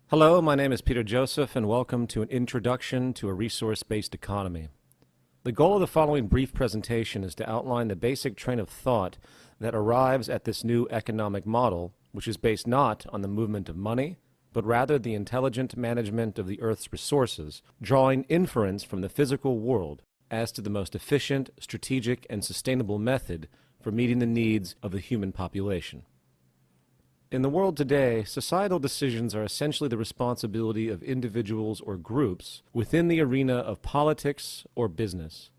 Hello, my name is Peter Joseph, and welcome to an introduction to a resource-based economy. The goal of the following brief presentation is to outline the basic train of thought that arrives at this new economic model, which is based not on the movement of money, but rather the intelligent management of the Earth's resources, drawing inference from the physical world as to the most efficient, strategic, and sustainable method for meeting the needs of the human population. In the world today, societal decisions are essentially the responsibility of individuals or groups within the arena of politics or business.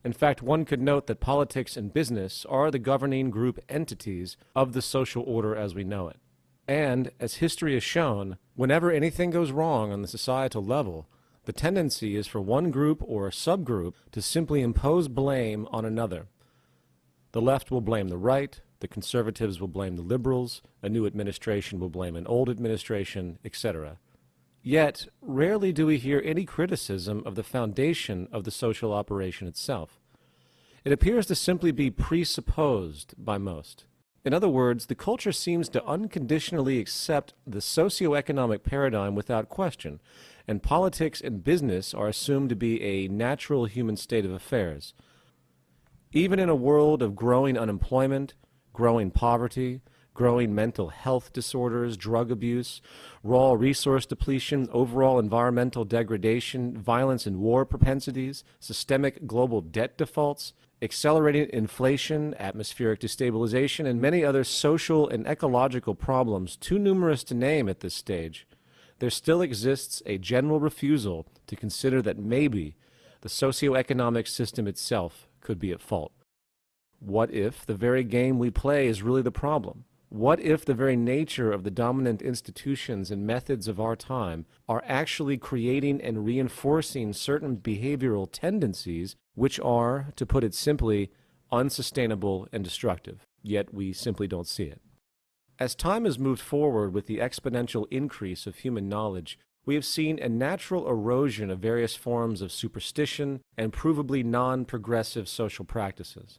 In fact, one could note that politics and business are the governing group entities of the social order as we know it. And, as history has shown, whenever anything goes wrong on the societal level, the tendency is for one group or a subgroup to simply impose blame on another. The left will blame the right, the conservatives will blame the liberals, a new administration will blame an old administration, etc. Yet, rarely do we hear any criticism of the foundation of the social operation itself. It appears to simply be presupposed by most. In other words, the culture seems to unconditionally accept the socio-economic paradigm without question, and politics and business are assumed to be a natural human state of affairs. Even in a world of growing unemployment, growing poverty, growing mental health disorders, drug abuse, raw resource depletion, overall environmental degradation, violence and war propensities, systemic global debt defaults, accelerating inflation, atmospheric destabilization, and many other social and ecological problems too numerous to name at this stage, there still exists a general refusal to consider that maybe the socioeconomic system itself could be at fault. What if the very game we play is really the problem? What if the very nature of the dominant institutions and methods of our time are actually creating and reinforcing certain behavioral tendencies which are, to put it simply, unsustainable and destructive, yet we simply don't see it? As time has moved forward with the exponential increase of human knowledge, we have seen a natural erosion of various forms of superstition and provably non-progressive social practices.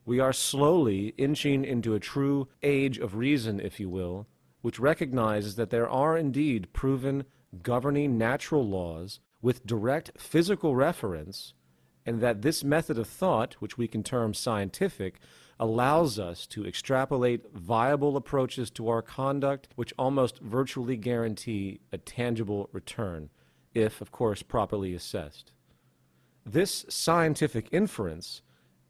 We are slowly inching into a true age of reason, if you will, which recognizes that there are indeed proven governing natural laws with direct physical reference, and that this method of thought, which we can term scientific, allows us to extrapolate viable approaches to our conduct which almost virtually guarantee a tangible return, if, of course, properly assessed. This scientific inference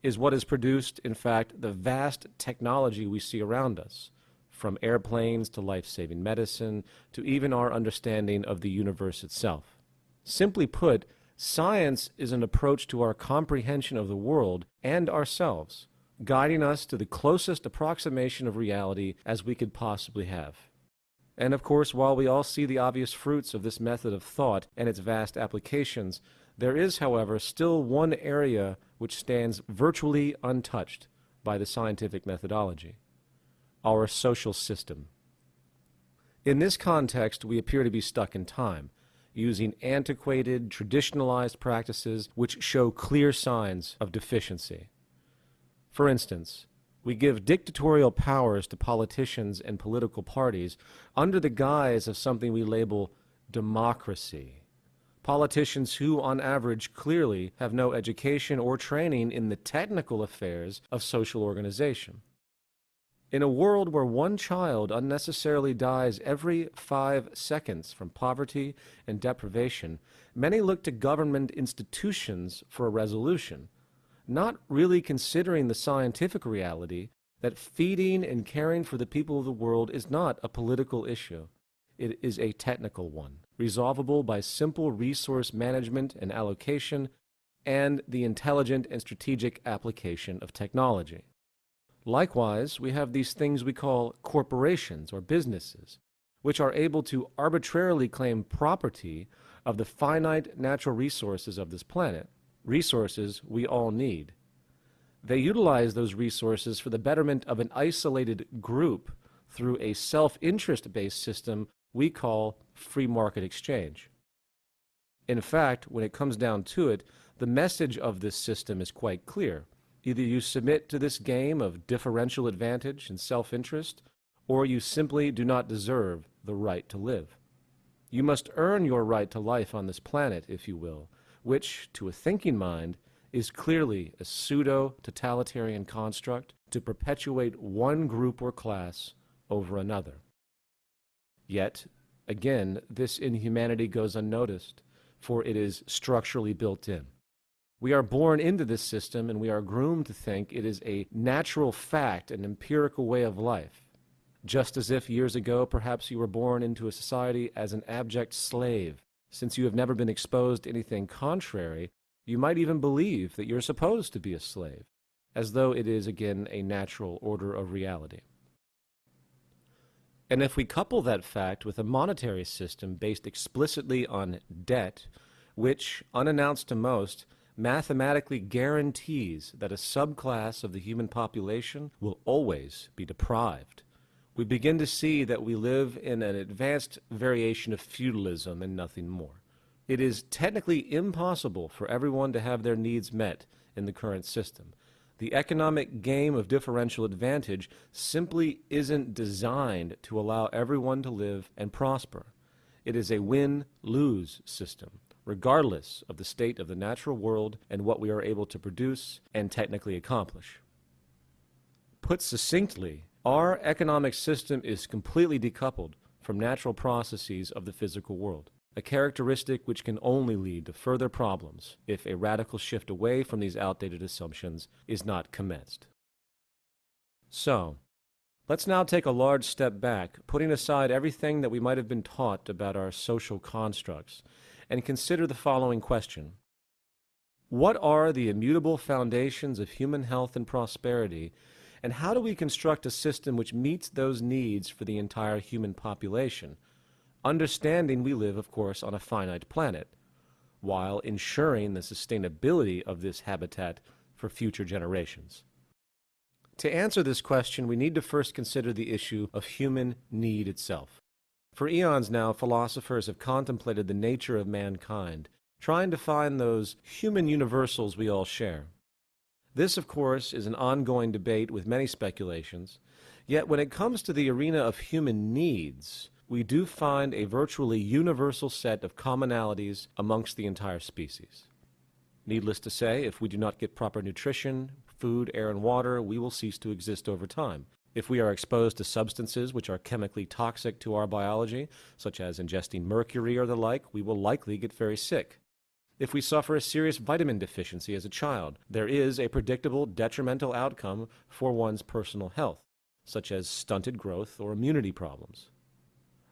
is what has produced, in fact, the vast technology we see around us, from airplanes to life-saving medicine to even our understanding of the universe itself. Simply put, science is an approach to our comprehension of the world and ourselves, guiding us to the closest approximation of reality as we could possibly have. And of course, while we all see the obvious fruits of this method of thought and its vast applications, there is, however, still one area which stands virtually untouched by the scientific methodology: our social system. In this context, we appear to be stuck in time, using antiquated, traditionalized practices which show clear signs of deficiency. For instance, we give dictatorial powers to politicians and political parties under the guise of something we label democracy. Politicians who, on average, clearly have no education or training in the technical affairs of social organization. In a world where one child unnecessarily dies every 5 seconds from poverty and deprivation, many look to government institutions for a resolution, not really considering the scientific reality that feeding and caring for the people of the world is not a political issue. It is a technical one, resolvable by simple resource management and allocation and the intelligent and strategic application of technology. Likewise, we have these things we call corporations or businesses, which are able to arbitrarily claim property of the finite natural resources of this planet, resources we all need. They utilize those resources for the betterment of an isolated group through a self-interest-based system we call free market exchange. In fact, when it comes down to it, the message of this system is quite clear. Either you submit to this game of differential advantage and self-interest, or you simply do not deserve the right to live. You must earn your right to life on this planet, if you will, which, to a thinking mind, is clearly a pseudo-totalitarian construct to perpetuate one group or class over another. Yet, again, this inhumanity goes unnoticed, for it is structurally built in. We are born into this system, and we are groomed to think it is a natural fact, an empirical way of life. Just as if years ago perhaps you were born into a society as an abject slave. Since you have never been exposed to anything contrary, you might even believe that you're supposed to be a slave, as though it is again a natural order of reality. And if we couple that fact with a monetary system based explicitly on debt, which, unannounced to most, mathematically guarantees that a subclass of the human population will always be deprived, we begin to see that we live in an advanced variation of feudalism and nothing more. It is technically impossible for everyone to have their needs met in the current system. The economic game of differential advantage simply isn't designed to allow everyone to live and prosper. It is a win-lose system, regardless of the state of the natural world and what we are able to produce and technically accomplish. Put succinctly, our economic system is completely decoupled from natural processes of the physical world, a characteristic which can only lead to further problems if a radical shift away from these outdated assumptions is not commenced. So, let's now take a large step back, putting aside everything that we might have been taught about our social constructs, and consider the following question. What are the immutable foundations of human health and prosperity, and how do we construct a system which meets those needs for the entire human population, understanding we live, of course, on a finite planet, while ensuring the sustainability of this habitat for future generations? To answer this question, we need to first consider the issue of human need itself. For eons now, philosophers have contemplated the nature of mankind, trying to find those human universals we all share. This, of course, is an ongoing debate with many speculations, yet when it comes to the arena of human needs, we do find a virtually universal set of commonalities amongst the entire species. Needless to say, if we do not get proper nutrition, food, air, and water, we will cease to exist over time. If we are exposed to substances which are chemically toxic to our biology, such as ingesting mercury or the like, we will likely get very sick. If we suffer a serious vitamin deficiency as a child, there is a predictable detrimental outcome for one's personal health, such as stunted growth or immunity problems.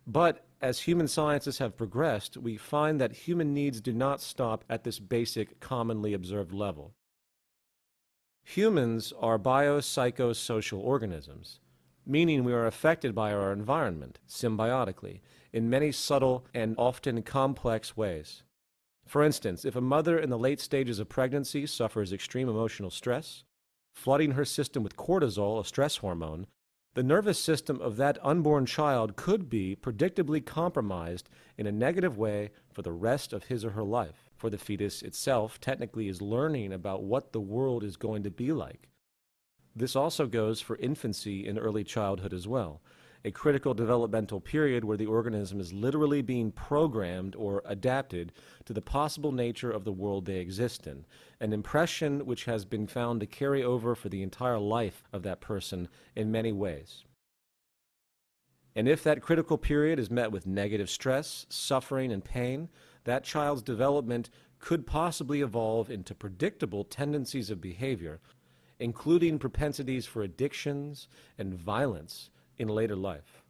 But as human sciences have progressed, we find that human needs do not stop at this basic, commonly observed level. Humans are biopsychosocial organisms, meaning we are affected by our environment symbiotically in many subtle and often complex ways. For instance, if a mother in the late stages of pregnancy suffers extreme emotional stress, flooding her system with cortisol, a stress hormone, the nervous system of that unborn child could be predictably compromised in a negative way for the rest of his or her life, for the fetus itself technically is learning about what the world is going to be like. This also goes for infancy and early childhood as well, a critical developmental period where the organism is literally being programmed or adapted to the possible nature of the world they exist in, an impression which has been found to carry over for the entire life of that person in many ways. And if that critical period is met with negative stress, suffering, and pain, that child's development could possibly evolve into predictable tendencies of behavior, including propensities for addictions and violence in later life.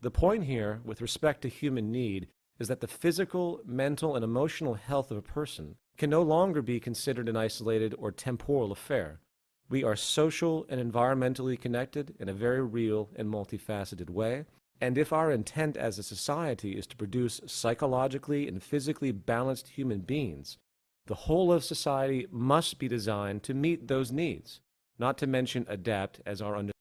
The point here, with respect to human need, is that the physical, mental, and emotional health of a person can no longer be considered an isolated or temporal affair. We are social and environmentally connected in a very real and multifaceted way, and if our intent as a society is to produce psychologically and physically balanced human beings, the whole of society must be designed to meet those needs, not to mention adapt as our understanding